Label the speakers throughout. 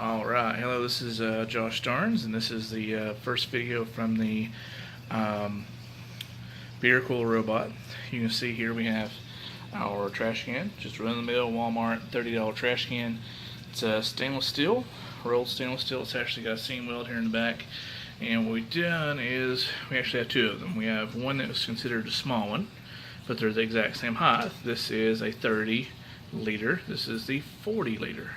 Speaker 1: Alright, hello, this is Josh Starnes, and this is the first video from the Butler Robot. You can see here we have our trash can, just run the mill Walmart $30 trash can. It's stainless steel, rolled stainless steel. It's actually got a seam weld here in the back. And what we've done is we actually have two of them. We have one that was considered a small one, but they're the exact same height. This is a 30 liter, this is the 40 liter.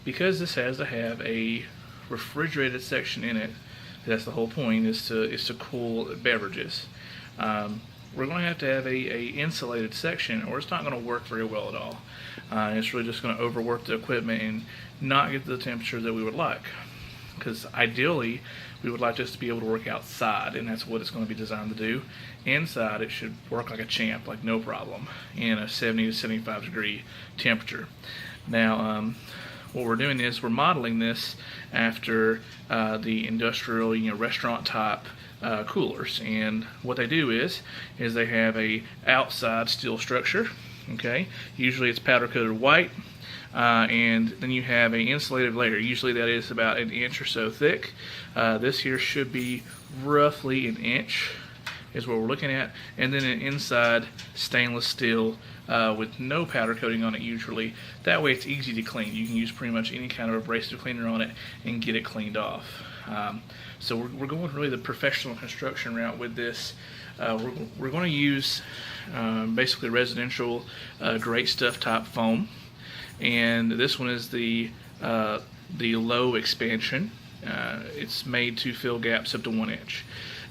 Speaker 1: Because this has to have a refrigerated section in it, that's the whole point, is to cool beverages. We're going to have a insulated section, or it's not going to work very well at all. It's really just going to overwork the equipment and not get to the temperature that we would like. Because ideally, we would like this to be able to work outside, and that's what it's going to be designed to do. Inside, it should work like a champ, like no problem, in a 70 to 75 degree temperature. Now, what we're doing is we're modeling this after the industrial, restaurant type coolers. And what they do is they have a outside steel structure. Okay, usually it's powder coated white. And then you have an insulated layer. Usually that is about an inch or so thick. This here should be roughly an inch is what we're looking at. And then an inside stainless steel with no powder coating on it usually. That way it's easy to clean. You can use pretty much any kind of abrasive cleaner on it and get it cleaned off. So we're going really the professional construction route with this. We're going to use basically residential great stuff type foam. And this one is the low expansion. It's made to fill gaps up to 1 inch.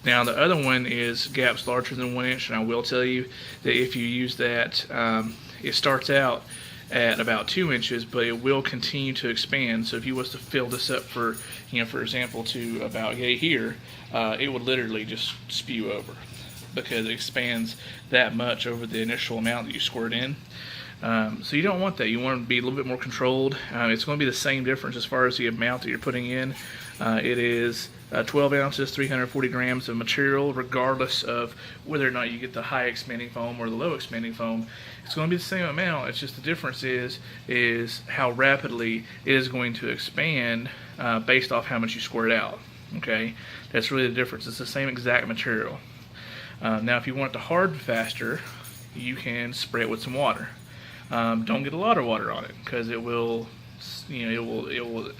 Speaker 1: Now the other one is gaps larger than 1 inch, and I will tell you that if you use that, it starts out at about 2 inches, but it will continue to expand. So if you was to fill this up for, for example, to about here, it would literally just spew over because it expands that much over the initial amount that you squirt in. So you don't want that. You want to be a little bit more controlled. It's going to be the same difference as far as the amount that you're putting in. It is 12 ounces, 340 grams of material, regardless of whether or not you get the high expanding foam or the low expanding foam. It's going to be the same amount. It's just the difference is how rapidly it is going to expand based off how much you squirt out. Okay, that's really the difference. It's the same exact material. Now, if you want it to harden faster, you can spray it with some water. Don't get a lot of water on it because it will, it will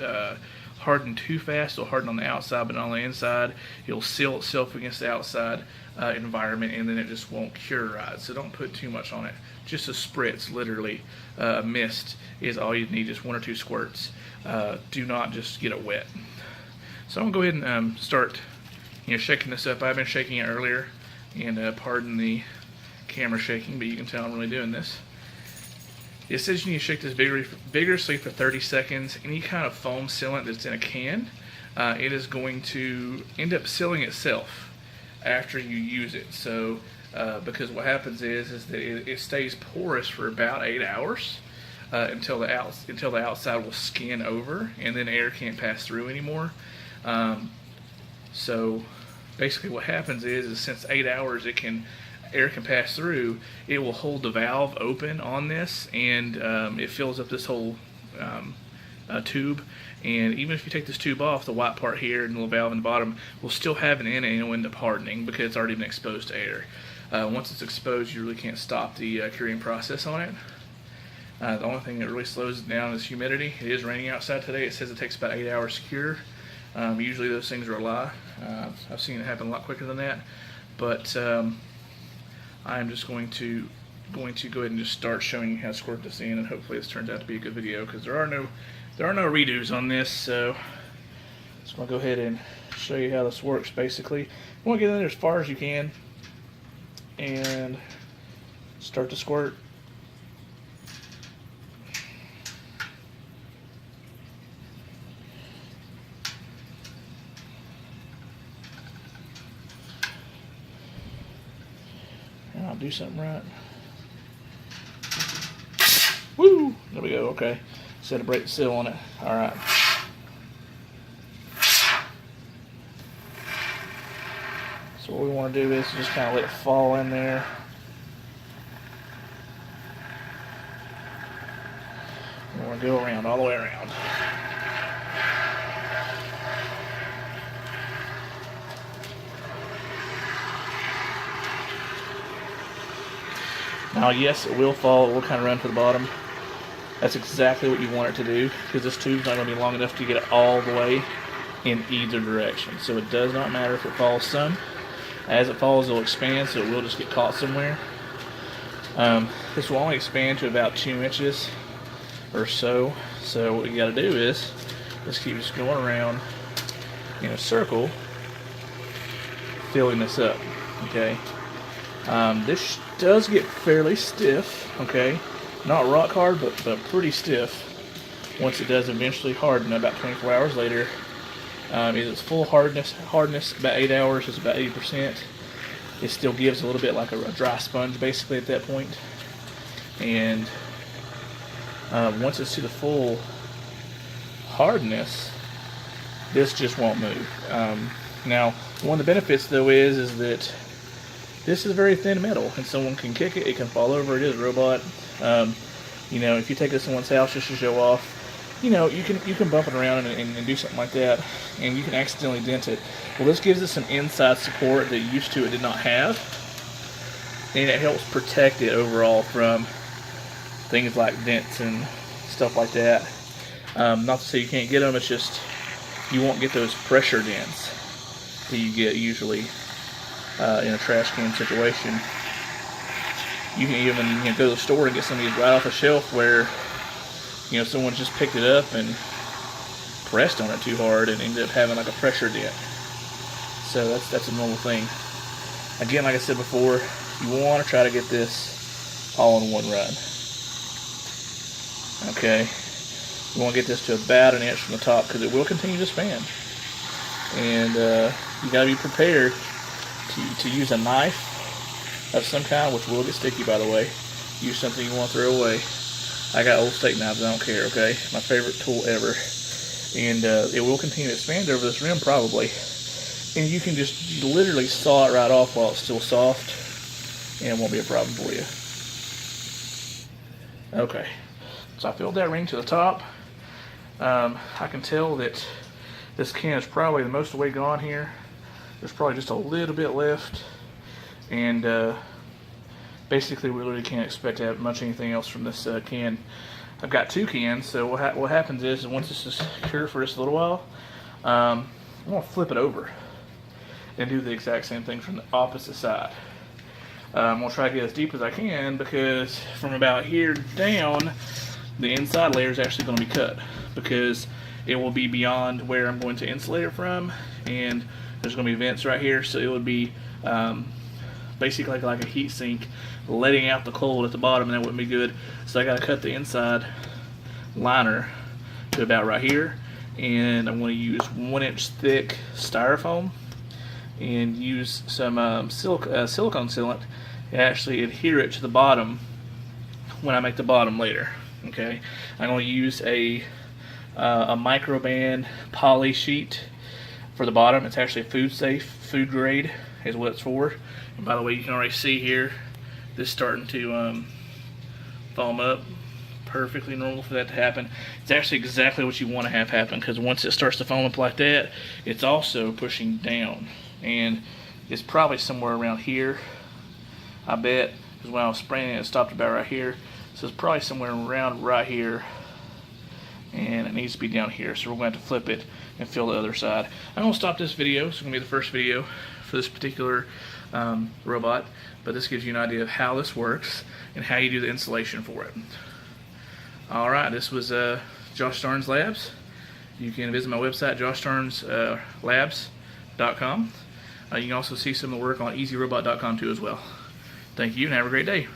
Speaker 1: harden too fast. It'll harden on the outside, but not on the inside. It'll seal itself against the outside environment, and then it just won't cure right. So don't put too much on it. Just a spritz, literally, a mist is all you need. Just 1 or 2 squirts. Do not just get it wet. So I'm gonna go ahead and start, shaking this up. I've been shaking it earlier, and pardon the camera shaking, but you can tell I'm really doing this. It says you need to shake this vigorously for 30 seconds. Any kind of foam sealant that's in a can, it is going to end up sealing itself after you use it. So, because what happens is that it stays porous for about 8 hours until the outside will skin over, and then air can't pass through anymore. So, basically, what happens is since 8 hours, air can pass through, it will hold the valve open on this, and it fills up this whole tube. And even if you take this tube off, the white part here and the little valve in the bottom will still have it in it, and it'll end up hardening because it's already been exposed to air. Once it's exposed, you really can't stop the curing process on it. The only thing that really slows it down is humidity. It is raining outside today. It says it takes about 8 hours to cure. Usually those things are a lie. I've seen it happen a lot quicker than that. But I'm just going to go ahead and just start showing you how to squirt this in, and hopefully this turns out to be a good video because there are no redos on this. So just going to go ahead and show you how this works. Basically, you want to get in there as far as you can and start to squirt. I'll do something right. Woo! There we go. Okay. Set a brake seal on it. All right. So what we want to do is just kind of let it fall in there. going to go around, all the way around. Now, yes, it will fall. It will kind of run to the bottom. That's exactly what you want it to do, because this tube's not going to be long enough to get it all the way in either direction. So it does not matter if it falls some. As it falls, it'll expand, so it will just get caught somewhere. This will only expand to about 2 inches or so. So what you got to do is just keep just going around in a circle, filling this up. Okay. This does get fairly stiff, okay? Not rock hard, but pretty stiff. Once it does eventually harden, about 24 hours later, is its full hardness, about 8 hours, is about 80%. It still gives a little bit like a dry sponge, basically, at that point. And once it's to the full hardness, this just won't move. Now, one of the benefits, though, is that this is very thin metal, and someone can kick it, it can fall over. It is a robot. You know, if you take this to someone's house just to show off, you know, you can bump it around and do something like that, and you can accidentally dent it. Well, this gives us an inside support that used to it did not have, and it helps protect it overall from things like dents and stuff like that. Not to say you can't get them, it's just you won't get those pressure dents that you get usually in a trash can situation. You can even go to the store and get some of these right off the shelf where someone just picked it up and pressed on it too hard and ended up having like a pressure dent. So that's a normal thing. Again, like I said before, you want to try to get this all in one run. Okay, you want to get this to about 1 inch from the top, because it will continue to expand, and you got to be prepared to use a knife of some kind, which will get sticky, by the way. Use something you want to throw away. I got old steak knives, I don't care, okay? My favorite tool ever. And it will continue to expand over this rim, probably. And you can just literally saw it right off while it's still soft, and it won't be a problem for you. Okay, so I filled that ring to the top. I can tell that this can is probably the most of the way gone here. There's probably just a little bit left, and basically we literally can't expect to have much anything else from this can. I've got 2 cans, so what happens is once this is cured for just a little while, I'm going to flip it over and do the exact same thing from the opposite side. I'm going to try to get as deep as I can, because from about here down, the inside layer is actually going to be cut, because it will be beyond where I'm going to insulate it from, and there's going to be vents right here, so it would be basically like a heat sink letting out the cold at the bottom, and that wouldn't be good. So I got to cut the inside liner to about right here, and I'm going to use 1 inch thick styrofoam and use some silicone sealant and actually adhere it to the bottom when I make the bottom later. Okay, I'm going to use a microband poly sheet for the bottom. It's actually food safe, food grade is what it's for. And by the way, you can already see here this starting to foam up. Perfectly normal for that to happen. It's actually exactly what you want to have happen, because once it starts to foam up like that, it's also pushing down, and it's probably somewhere around here, I bet, because when I was spraying it stopped about right here. So it's probably somewhere around right here, and it needs to be down here, so we're going to have to flip it and fill the other side. I'm going to stop this video. It's going to be the first video for this particular robot, but this gives you an idea of how this works and how you do the installation for it. Alright, this was Josh Starnes Labs. You can visit my website, joshstarneslabs.com. You can also see some of the work on easyrobot.com too as well. Thank you, and have a great day.